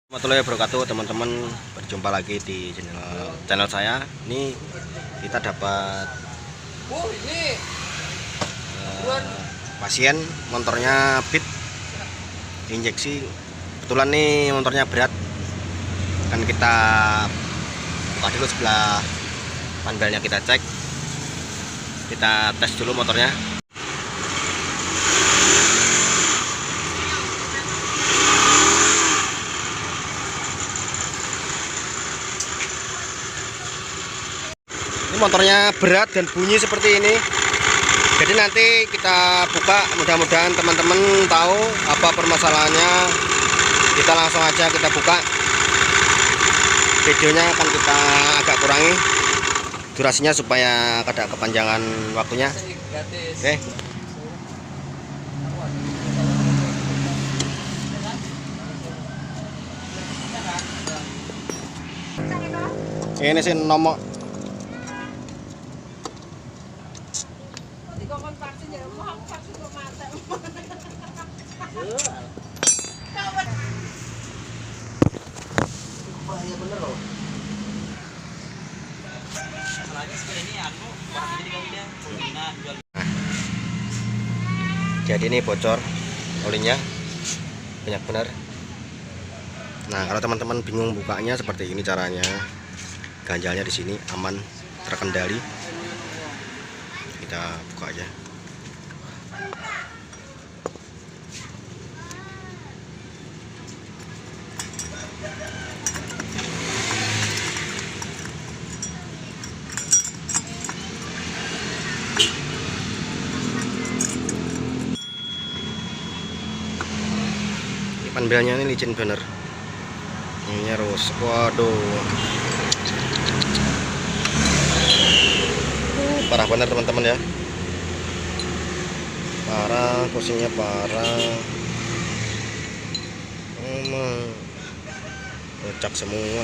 Warahmatullahi wabarakatuh, teman-teman. Berjumpa lagi di channel saya. Ini kita dapat pasien motornya Beat injeksi. Kebetulan nih motornya berat, kan kita buka dulu sebelah panelnya, kita cek, kita tes dulu motornya. Ini motornya berat dan bunyi seperti ini. Jadi nanti kita buka, mudah-mudahan teman-teman tahu apa permasalahannya. Kita langsung aja kita buka. Videonya akan kita agak kurangi durasinya supaya ada kepanjangan waktunya. Oke. Ini sih nomor jadi ini bocor olinya banyak benar. Nah, kalau teman-teman bingung bukanya seperti ini caranya. Ganjalnya di sini aman, terkendali. Kita buka aja. Panelnya ini licin bener. Ini harus, waduh, parah bener teman-teman ya. Parah, kursinya parah. Kocak semua.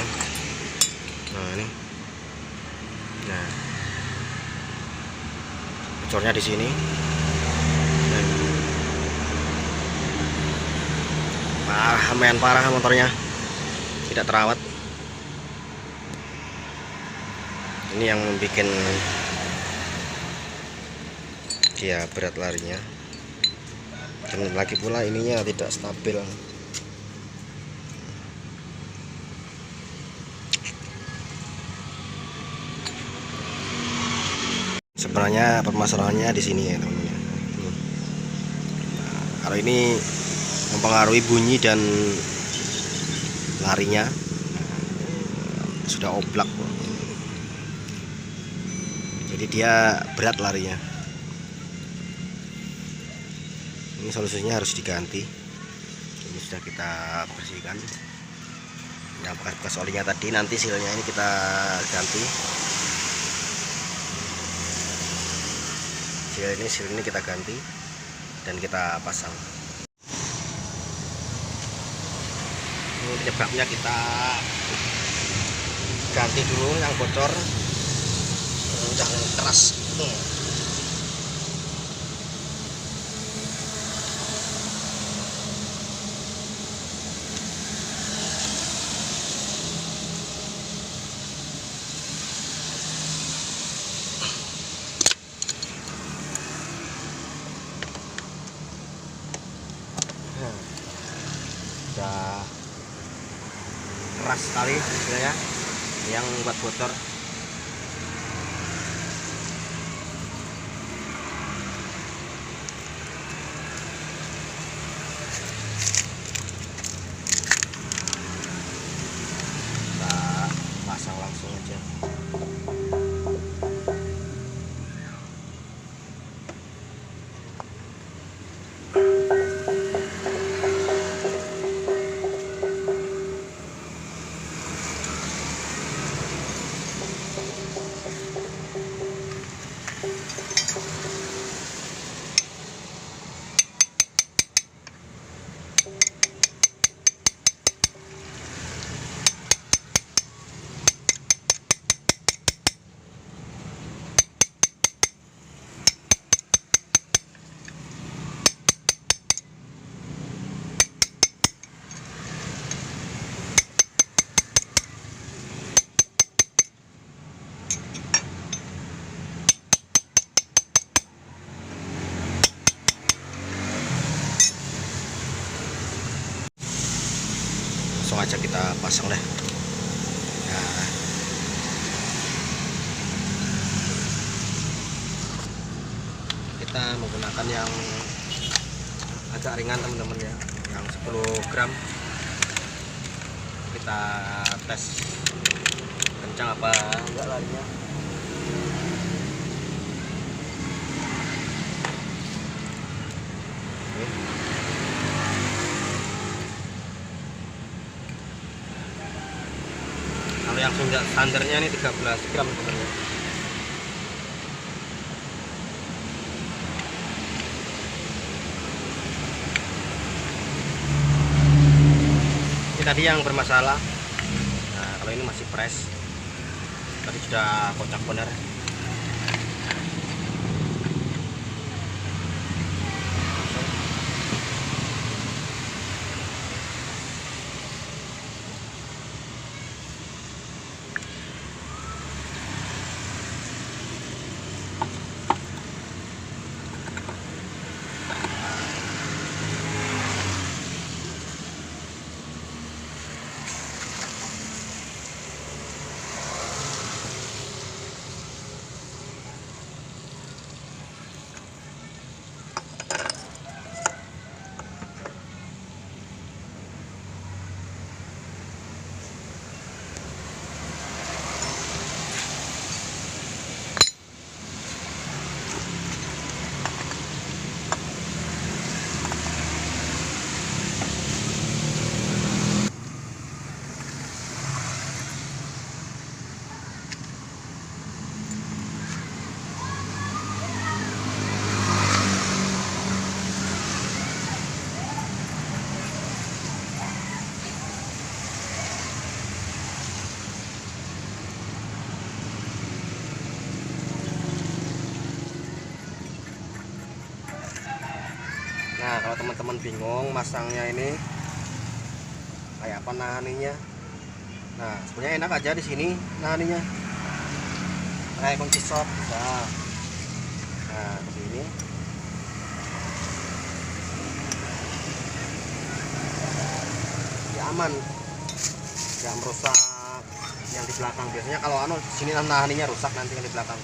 Nah ini. Nah, bocornya di sini. Parah, lumayan parah motornya, tidak terawat. Ini yang bikin dia berat larinya, dan lagi pula ininya tidak stabil. Sebenarnya permasalahannya di sini ya teman-teman. Nah, kalau ini mempengaruhi bunyi dan larinya, sudah oblak, jadi dia berat larinya. Ini solusinya harus diganti. Ini sudah kita bersihkan yang bekas-bekas olinya tadi, nanti silnya ini kita ganti. Sil ini kita ganti dan kita pasang. Ini penyebabnya kita ganti dulu yang bocor, udah keras. Udah keras sekali ya, yang buat bocor. Kita pasang langsung aja. langsung aja kita pasang deh. Nah, kita menggunakan yang agak ringan teman-teman ya, yang 10 gram. Kita tes kencang apa enggak larinya. Kalau yang standarnya ini 13 gram teman-teman. Ini tadi yang bermasalah. Nah, kalau ini masih fresh. Tadi sudah kocak benar. Nah, kalau teman-teman bingung masangnya ini kayak apa nahaninya, nah sebenarnya enak aja di sini nahaninya, kayak kunci shop bisa. Nah, begini. Ya aman, nggak merusak yang di belakang. Biasanya kalau sini nahaninya rusak nanti yang di belakang.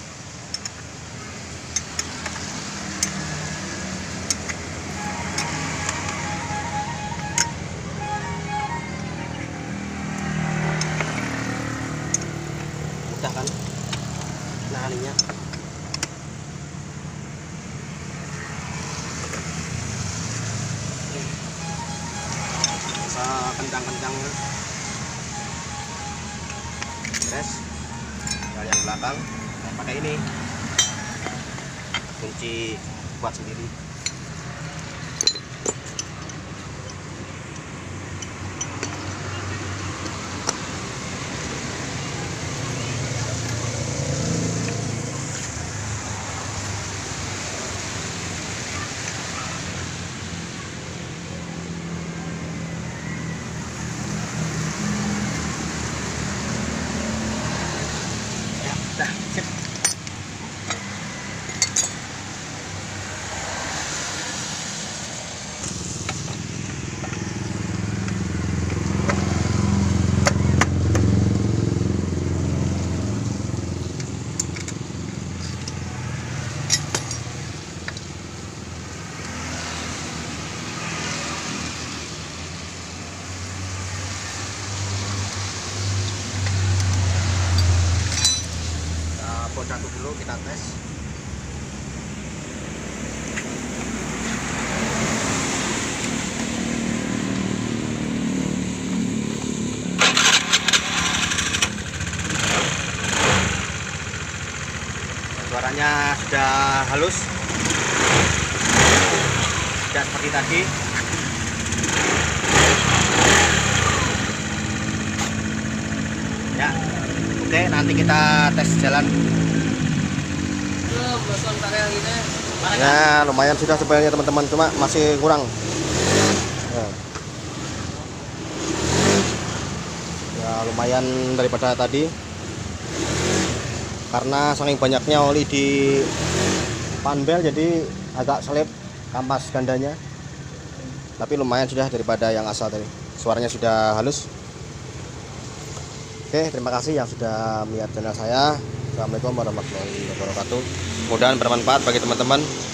Mudah kan nahaninya. Bisa kencang-kencang beres. Yang belakang pakai ini kunci buat sendiri. Dah, sip. Satu dulu kita tes. Suaranya sudah halus, tidak seperti tadi. Ya, oke, nanti kita tes jalan. Ya, lumayan sudah sebenarnya teman-teman, cuma masih kurang. Ya, lumayan daripada tadi. Karena saking banyaknya oli di panbel jadi agak selip kampas gandanya. Tapi lumayan sudah daripada yang asal tadi. suaranya sudah halus. Oke, terima kasih yang sudah melihat channel saya. Assalamualaikum warahmatullahi wabarakatuh. Mudah-mudahan bermanfaat bagi teman-teman.